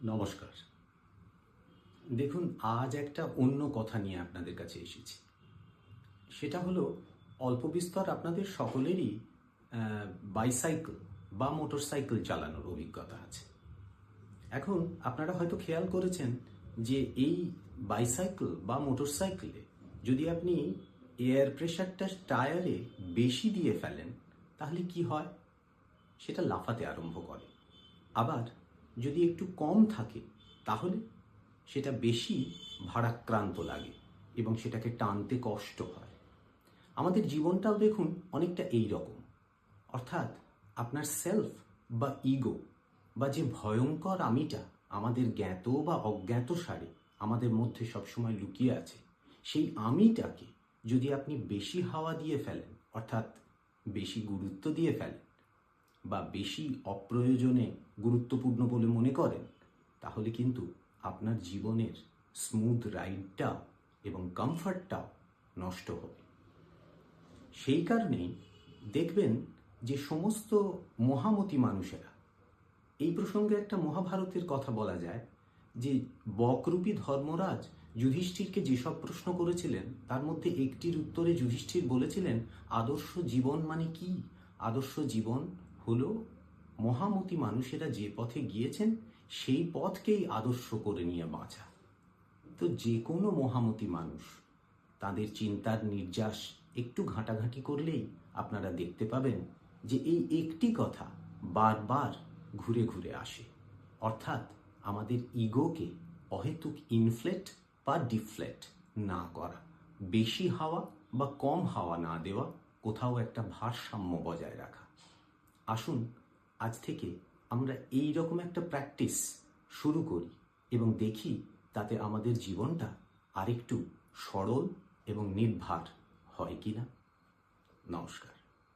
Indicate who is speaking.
Speaker 1: নমস্কার। দেখুন, আজ একটা অন্য কথা নিয়ে আপনাদের কাছে এসেছি। সেটা হলো, অল্প বিস্তর আপনাদের সকলেরই বাইসাইকেল বা মোটরসাইকেল চালানোর অভিজ্ঞতা আছে। এখন আপনারা হয়তো খেয়াল করেছেন যে এই বাইসাইকেল বা মোটরসাইকেলে যদি আপনি এয়ার প্রেশারটা টায়ারে বেশি দিয়ে ফেলেন, তাহলে কি হয়? সেটা লাফাতে আরম্ভ করে। আবার যদি একটু কম থাকে, তাহলে সেটা বেশি ভারাক্রান্ত লাগে এবং সেটাকে টানতে কষ্ট হয়। আমাদের জীবনটাও দেখুন অনেকটা এই রকম। অর্থাৎ আপনার সেলফ বা ইগো বা যে ভয়ঙ্কর আমিটা আমাদের জ্ঞাত বা অজ্ঞাত সারে আমাদের মধ্যে সবসময় লুকিয়ে আছে, সেই আমিটাকে যদি আপনি বেশি হাওয়া দিয়ে ফেলেন, অর্থাৎ বেশি গুরুত্ব দিয়ে ফেলেন বা বেশি অপ্রয়োজনে গুরুত্বপূর্ণ বলে মনে করেন, তাহলে কিন্তু আপনার জীবনের স্মুথ রাইডটা এবং কমফর্টটাও নষ্ট হবে। সেই কারণেই দেখবেন যে সমস্ত মহামতি মানুষেরা, এই প্রসঙ্গে একটা মহাভারতের কথা বলা যায় যে বকরূপী ধর্মরাজ যুধিষ্ঠিরকে যেসব প্রশ্ন করেছিলেন, তার মধ্যে একটির উত্তরে যুধিষ্ঠির বলেছিলেন, আদর্শ জীবন মানে কি? আদর্শ জীবন হলো মহামতি মানুষেরা যে পথে গিয়েছেন সেই পথকেই আদর্শ করে নিয়ে বাঁচা। তো যে কোনো মহামতি মানুষ তাদের চিন্তার নির্যাস একটু ঘাঁটাঘাঁটি করলেই আপনারা দেখতে পাবেন যে এই একটি কথা বারবার ঘুরে ঘুরে আসে। অর্থাৎ আমাদের ইগোকে অহেতুক ইনফ্লেট বা ডিফ্লেট না করা, বেশি হাওয়া বা কম হাওয়া না দেওয়া, কোথাও একটা ভারসাম্য বজায় রাখা। আসুন আজ থেকে আমরা এই রকম একটা প্র্যাকটিস শুরু করি এবং দেখি তাতে আমাদের জীবনটা আরেকটু সরল এবং নির্ভার হয় কিনা। নমস্কার।